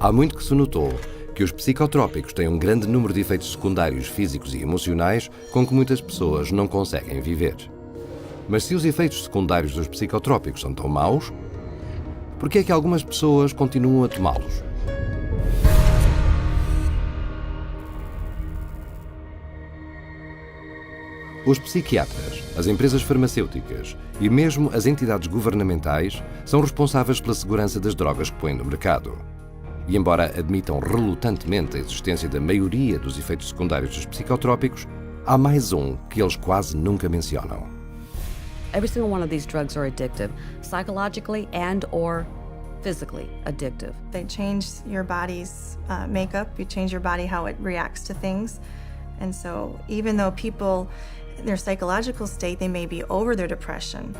Há muito que se notou que os psicotrópicos têm um grande número de efeitos secundários físicos e emocionais com que muitas pessoas não conseguem viver. Mas se os efeitos secundários dos psicotrópicos são tão maus, por que é que algumas pessoas continuam a tomá-los? Os psiquiatras, as empresas farmacêuticas e mesmo as entidades governamentais são responsáveis pela segurança das drogas que põem no mercado. E embora admitam relutantemente a existência da maioria dos efeitos secundários dos psicotrópicos, há mais um que eles quase nunca mencionam. Every single one of these drugs are addictive, psychologically and or physically addictive. They change your body's makeup, you change your body how it reacts to things. And so even though people, in their psychological state, they may be over their depression,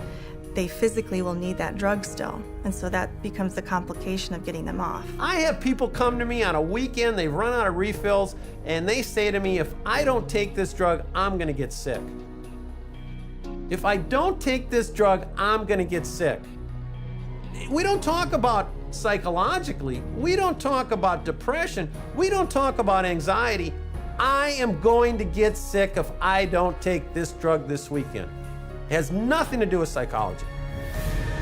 they physically will need that drug still. And so that becomes the complication of getting them off. I have people come to me on a weekend, they run out of refills, and they say to me, if I don't take this drug, I'm gonna get sick. If I don't take this drug, I'm gonna get sick. We don't talk about psychologically, we don't talk about depression, we don't talk about anxiety. I am going to get sick if I don't take this drug this weekend. It has nothing to do with psychology.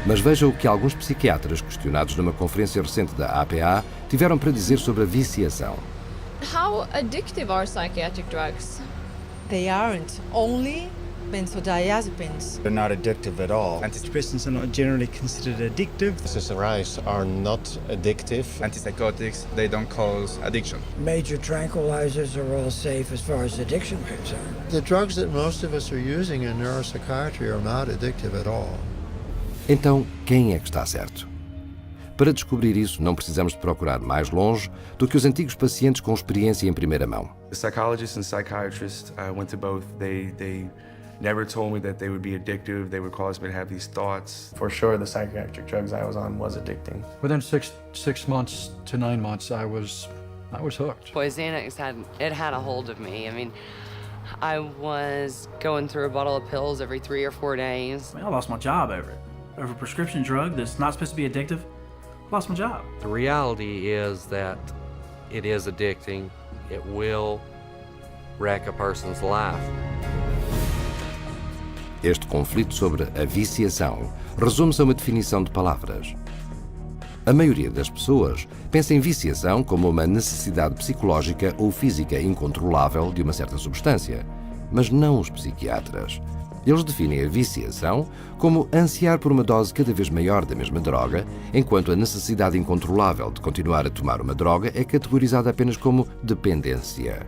Mas veja o que alguns psiquiatras, questionados numa conferência recente da APA, tiveram para dizer sobre a viciação. How addictive are psychiatric drugs? They aren't. Only benzodiazepines. They're not addictive at all. Antidepressants are not generally considered addictive. SSRIs are not addictive. Antipsychotics, they don't cause addiction. Major tranquilizers are all safe as far as addiction is concerned. The drugs that most of us are using in neuropsychiatry are not addictive at all. Então, quem é que está certo? Para descobrir isso, não precisamos de procurar mais longe do que os antigos pacientes com experiência em primeira mão. The psychologists and psychiatrists, I went to both. They never told me that they would be addictive. They would cause me to have these thoughts. For sure, the psychiatric drugs I was on was addicting. Within six months to 9 months, I was hooked. Boy, Xanax had a hold of me. I mean, I was going through a bottle of pills every 3 or 4 days. I lost my job over it. Over a prescription drug that's not supposed to be addictive, I lost my job. The reality is that it is addicting. It will wreck a person's life. Este conflito sobre a viciação resume-se a uma definição de palavras. A maioria das pessoas pensa em viciação como uma necessidade psicológica ou física incontrolável de uma certa substância, mas não os psiquiatras. Eles definem a viciação como ansiar por uma dose cada vez maior da mesma droga, enquanto a necessidade incontrolável de continuar a tomar uma droga é categorizada apenas como dependência.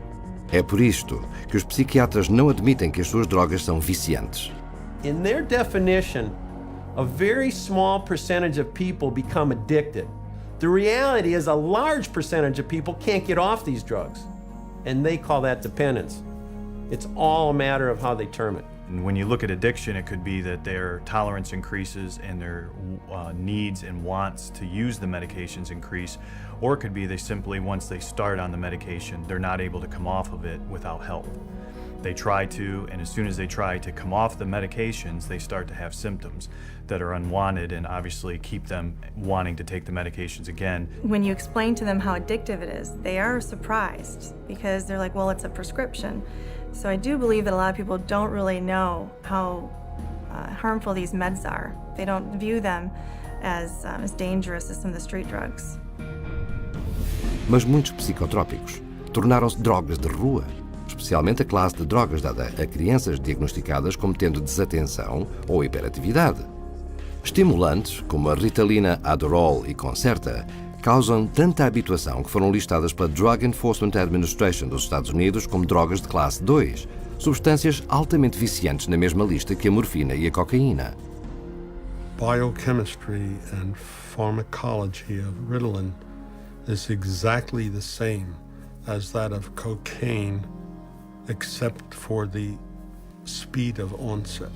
É por isto que os psiquiatras não admitem que as suas drogas são viciantes. In their definition, a very small percentage of people become addicted. The reality is a large percentage of people can't get off these drugs, and they call that dependence. It's all a matter of how they term it. And when you look at addiction, it could be that their tolerance increases and their needs and wants to use the medications increase, or it could be they simply, once they start on the medication, they're not able to come off of it without help. They try to, and as soon as they try to come off the medications, they start to have symptoms that are unwanted and obviously keep them wanting to take the medications again. When you explain to them how addictive it is, they are surprised because they're like, well, it's a prescription. So I do believe that a lot of people don't really know how harmful these meds are. They don't view them as dangerous as some of the street drugs. Mas muitos psicotrópicos tornaram-se drogas de rua, especialmente a classe de drogas dada a crianças diagnosticadas como tendo desatenção ou hiperatividade. Estimulantes, como a Ritalina, Adderall e Certa, causam tanta habituação que foram listadas pela Drug Enforcement Administration dos Estados Unidos como drogas de classe 2, substâncias altamente viciantes na mesma lista que a morfina e a cocaína. Biochemistry and pharmacology of Ritalin is exactly the same as that of cocaine, except for the speed of onset.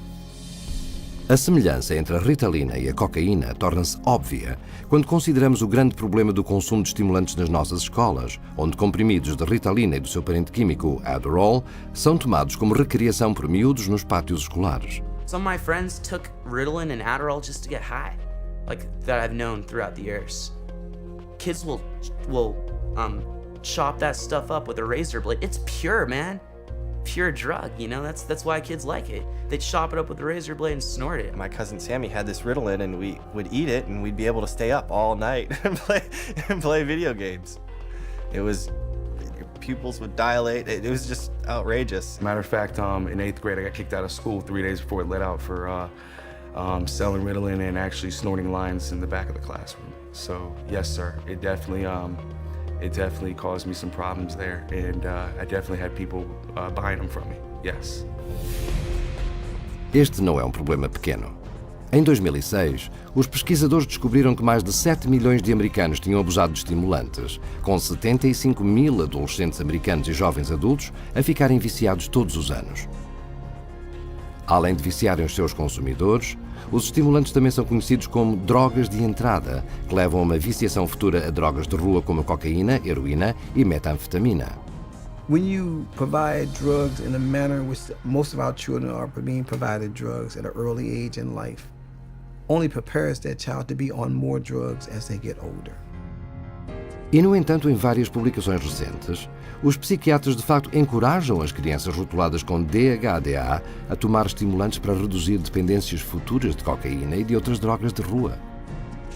A semelhança entre a Ritalina e a cocaína torna-se óbvia quando consideramos o grande problema do consumo de estimulantes nas nossas escolas, onde comprimidos de Ritalina e do seu parente químico, Adderall, são tomados como recreação por miúdos nos pátios escolares. Some of my friends took Ritalin and Adderall just to get high, like that I've known throughout the years. kids will chop that stuff up with a razor blade. It's pure, man. Pure drug, you know? That's why kids like it. They'd chop it up with a razor blade and snort it. My cousin Sammy had this Ritalin, and we would eat it, and we'd be able to stay up all night and play video games. It was, your pupils would dilate. It was just outrageous. Matter of fact, in 8th grade, I got kicked out of school 3 days before it let out for selling Ritalin and actually snorting lines in the back of the classroom. So yes, sir, it definitely caused me some problems there, and I definitely had people buying them from me, yes. Este não é um problema pequeno. Em 2006, os pesquisadores descobriram que mais de 7 milhões de americanos tinham abusado de estimulantes, com 75 mil adolescentes americanos e jovens adultos a ficarem viciados todos os anos. Além de viciarem os seus consumidores, os estimulantes também são conhecidos como drogas de entrada, que levam a uma viciação futura a drogas de rua como a cocaína, heroína e metanfetamina. When you provide drugs in a manner which most of our children are being provided drugs at an early age in life, only prepares that child to be on more drugs as they get older. E, no entanto, em várias publicações recentes, os psiquiatras de facto encorajam as crianças rotuladas com DHDA a tomar estimulantes para reduzir dependências futuras de cocaína e de outras drogas de rua.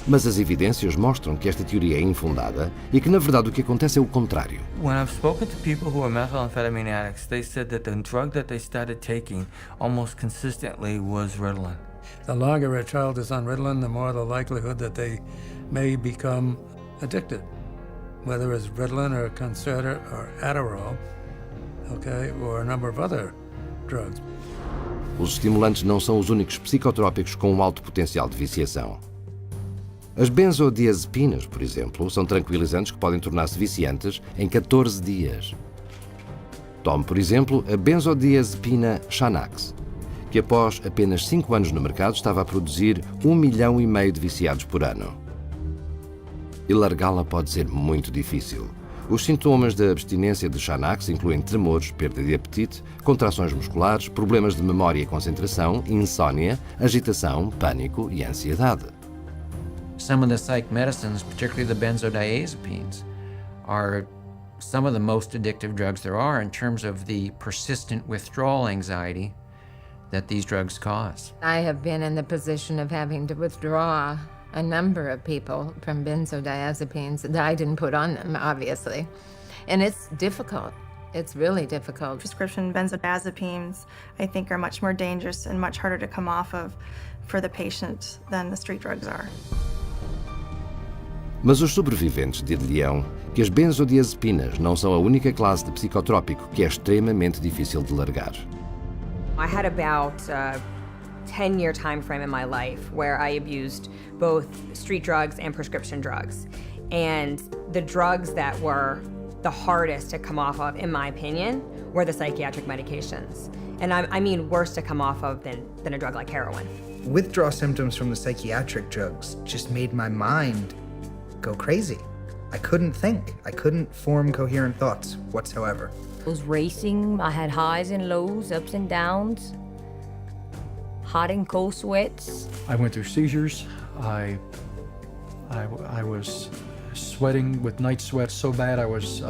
Mas as evidências mostram que esta teoria é infundada e que, na verdade, o que acontece é o contrário. When I've spoken to people who are methamphetamine addicts, they said that the drug that they started taking almost consistently was Ritalin. The longer a child is on Ritalin, the more the likelihood that they may become addicted, whether it's Ritalin or Concerta or Adderall, okay, or a number of other drugs. Os estimulantes não são os únicos psicotrópicos com um alto potencial de viciação. As benzodiazepinas, por exemplo, são tranquilizantes que podem tornar-se viciantes em 14 dias. Tome, por exemplo, a benzodiazepina Xanax, que após apenas 5 anos no mercado estava a produzir 1,5 milhão de viciados por ano. E largá-la pode ser muito difícil. Os sintomas da abstinência de Xanax incluem tremores, perda de apetite, contrações musculares, problemas de memória e concentração, insônia, agitação, pânico e ansiedade. Some of the psych medicines, particularly the benzodiazepines, are some of the most addictive drugs there are in terms of the persistent withdrawal anxiety that these drugs cause. I have been in the position of having to withdraw a number of people from benzodiazepines that I didn't put on them, obviously. And it's difficult. It's really difficult. Prescription benzodiazepines, I think, are much more dangerous and much harder to come off of for the patient than the street drugs are. Mas os sobreviventes dir-lhe-ão que as benzodiazepinas não são a única classe de psicotrópico que é extremamente difícil de largar. I had about a 10-year time frame in my life where I abused both street drugs and prescription drugs. And the drugs that were the hardest to come off of, in my opinion, were the psychiatric medications. And I mean worse to come off of than a drug like heroin. Withdrawal symptoms from the psychiatric drugs just made my mind go crazy. I couldn't think. I couldn't form coherent thoughts whatsoever. I was racing. I had highs and lows, ups and downs, hot and cold sweats. I went through seizures. I was sweating with night sweats so bad I was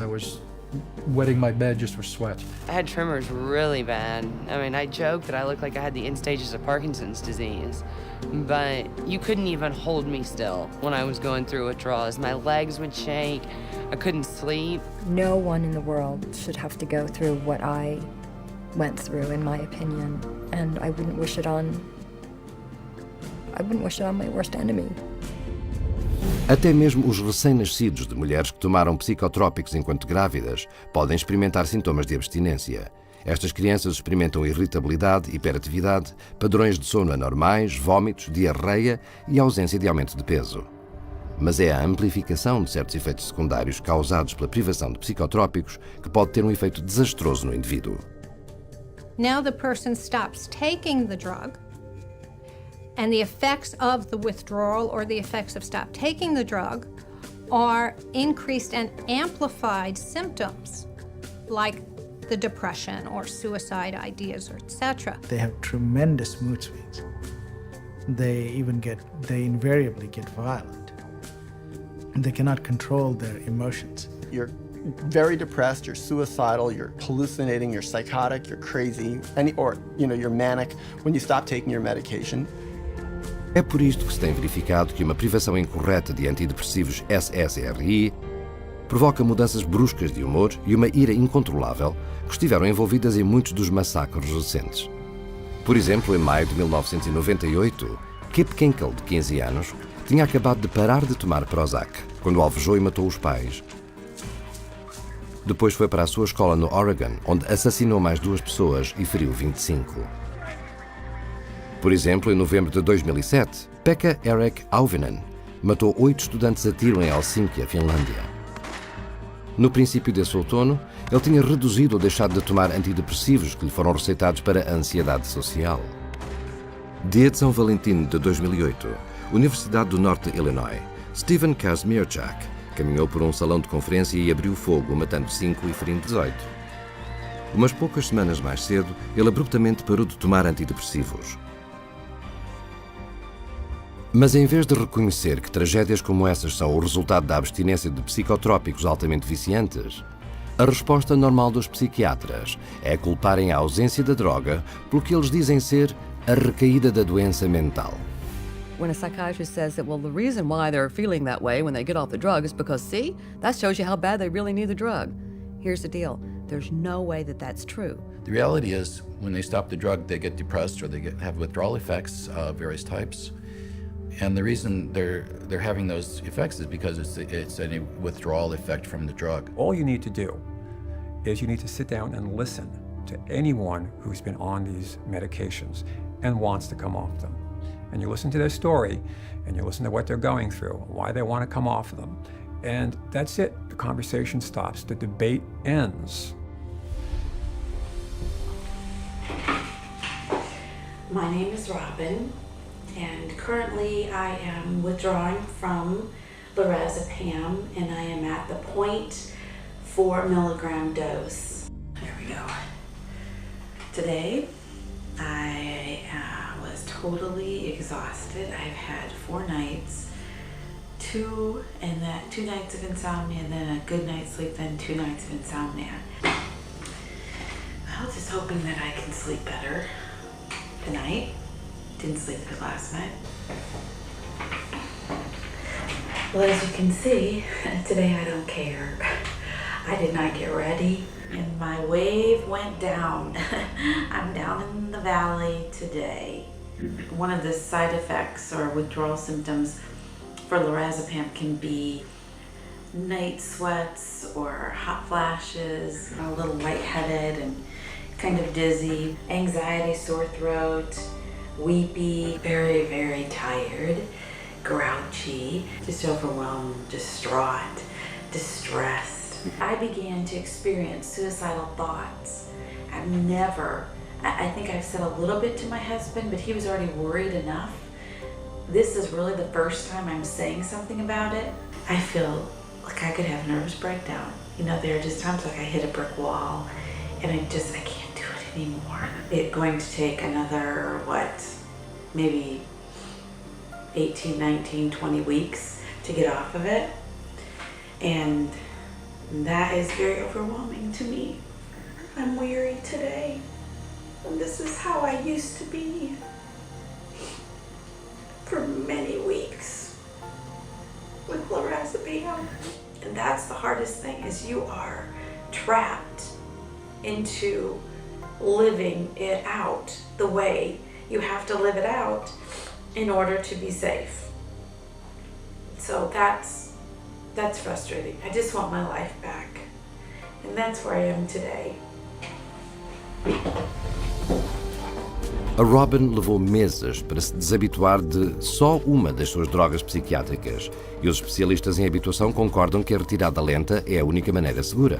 wetting my bed just with sweat. I had tremors really bad. I mean, I joked that I looked like I had the end stages of Parkinson's disease, but you couldn't even hold me still when I was going through withdrawals. My legs would shake. I couldn't sleep. No one in the world should have to go through what I went through, in my opinion, and I wouldn't wish it on my worst enemy. Até mesmo os recém-nascidos de mulheres que tomaram psicotrópicos enquanto grávidas podem experimentar sintomas de abstinência. Estas crianças experimentam irritabilidade, hiperatividade, padrões de sono anormais, vômitos, diarreia e ausência de aumento de peso. Mas é a amplificação de certos efeitos secundários causados pela privação de psicotrópicos que pode ter um efeito desastroso no indivíduo. Now the person stops taking the drug, and the effects of the withdrawal or the effects of stop taking the drug are increased and amplified symptoms like the depression or suicide ideas, or etc. They have tremendous mood swings. They invariably get violent. and they cannot control their emotions. You're very depressed, you're suicidal, you're hallucinating, you're psychotic, you're crazy, you're manic when you stop taking your medication. É por isto que se tem verificado que uma privação incorreta de antidepressivos SSRI provoca mudanças bruscas de humor e uma ira incontrolável que estiveram envolvidas em muitos dos massacres recentes. Por exemplo, em maio de 1998, Kip Kinkle, de 15 anos, tinha acabado de parar de tomar Prozac, quando alvejou e matou os pais. Depois foi para a sua escola no Oregon, onde assassinou mais 2 pessoas e feriu 25. Por exemplo, em novembro de 2007, Pekka Erik Auvinen matou 8 estudantes a tiro em Helsinki, a Finlândia. No princípio desse outono, ele tinha reduzido ou deixado de tomar antidepressivos que lhe foram receitados para a ansiedade social. Dia de São Valentino de 2008, Universidade do Norte de Illinois, Stephen Kazmierczak caminhou por um salão de conferência e abriu fogo, matando 5 e ferindo 18. Umas poucas semanas mais cedo, ele abruptamente parou de tomar antidepressivos. Mas em vez de reconhecer que tragédias como essas são o resultado da abstinência de psicotrópicos altamente viciantes, a resposta normal dos psiquiatras é culparem a ausência da droga pelo que eles dizem ser a recaída da doença mental. When a psychiatrist says that, well, the reason why they're feeling that way when they get off the drug is because, see, that shows you how bad they really need the drug. Here's the deal. There's no way that that's true. The reality is, when they stop the drug, they get depressed or they have withdrawal effects of various types. And the reason they're having those effects is because it's a withdrawal effect from the drug. All you need to do is you need to sit down and listen to anyone who's been on these medications and wants to come off them. And you listen to their story, and you listen to what they're going through, why they want to come off them. And that's it. The conversation stops. The debate ends. My name is Robin, and currently I am withdrawing from lorazepam, and I am at the 0.4 milligram dose. There we go. Today, I was totally exhausted. I've had 4 nights, 2 nights of insomnia, and then a good night's sleep, then 2 nights of insomnia. I was just hoping that I can sleep better tonight. Didn't sleep good last night. Well, as you can see, today I don't care. I did not get ready, and my wave went down. I'm down in the valley today. One of the side effects or withdrawal symptoms for lorazepam can be night sweats or hot flashes, a little lightheaded and kind of dizzy, anxiety, sore throat, weepy, very, very tired, grouchy, just overwhelmed, distraught, distressed. I began to experience suicidal thoughts. I think I've said a little bit to my husband, but he was already worried enough. This is really the first time I'm saying something about it. I feel like I could have a nervous breakdown. You know, there are just times like I hit a brick wall and I can't do it anymore. It's going to take another, maybe 18, 19, 20 weeks to get off of it. And that is very overwhelming to me. I'm weary today. And this is how I used to be for many weeks with lorazepam. And that's the hardest thing, is you are trapped into living it out the way you have to live it out in order to be safe. So that's frustrating. I just want my life back. And that's where I am today. A Robin levou meses para se desabituar de só uma das suas drogas psiquiátricas, e os especialistas em habituação concordam que a retirada lenta é a única maneira segura.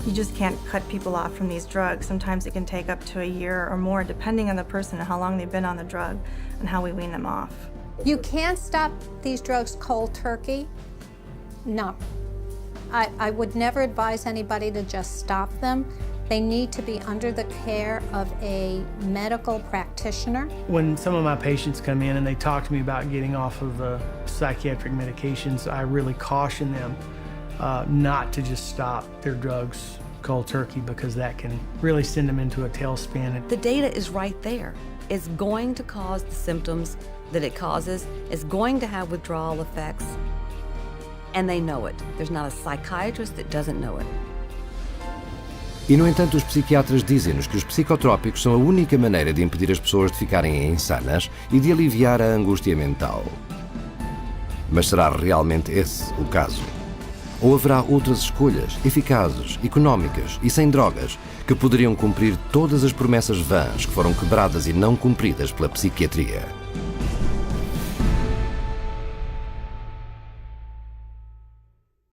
You just can't cut people off from these drugs. Sometimes it can take up to a year or more, depending on the person and how long they've been on the drug and how we wean them off. You can't stop these drugs cold turkey. No. I would never advise anybody to just stop them. They need to be under the care of a medical practitioner. When some of my patients come in and they talk to me about getting off of the psychiatric medications, I really caution them not to just stop their drugs cold turkey, because that can really send them into a tailspin. The data is right there. It's going to cause the symptoms that it causes. It's going to have withdrawal effects, and they know it. There's not a psychiatrist that doesn't know it. E, no entanto, os psiquiatras dizem-nos que os psicotrópicos são a única maneira de impedir as pessoas de ficarem insanas e de aliviar a angústia mental. Mas será realmente esse o caso? Ou haverá outras escolhas, eficazes, económicas e sem drogas, que poderiam cumprir todas as promessas vãs que foram quebradas e não cumpridas pela psiquiatria?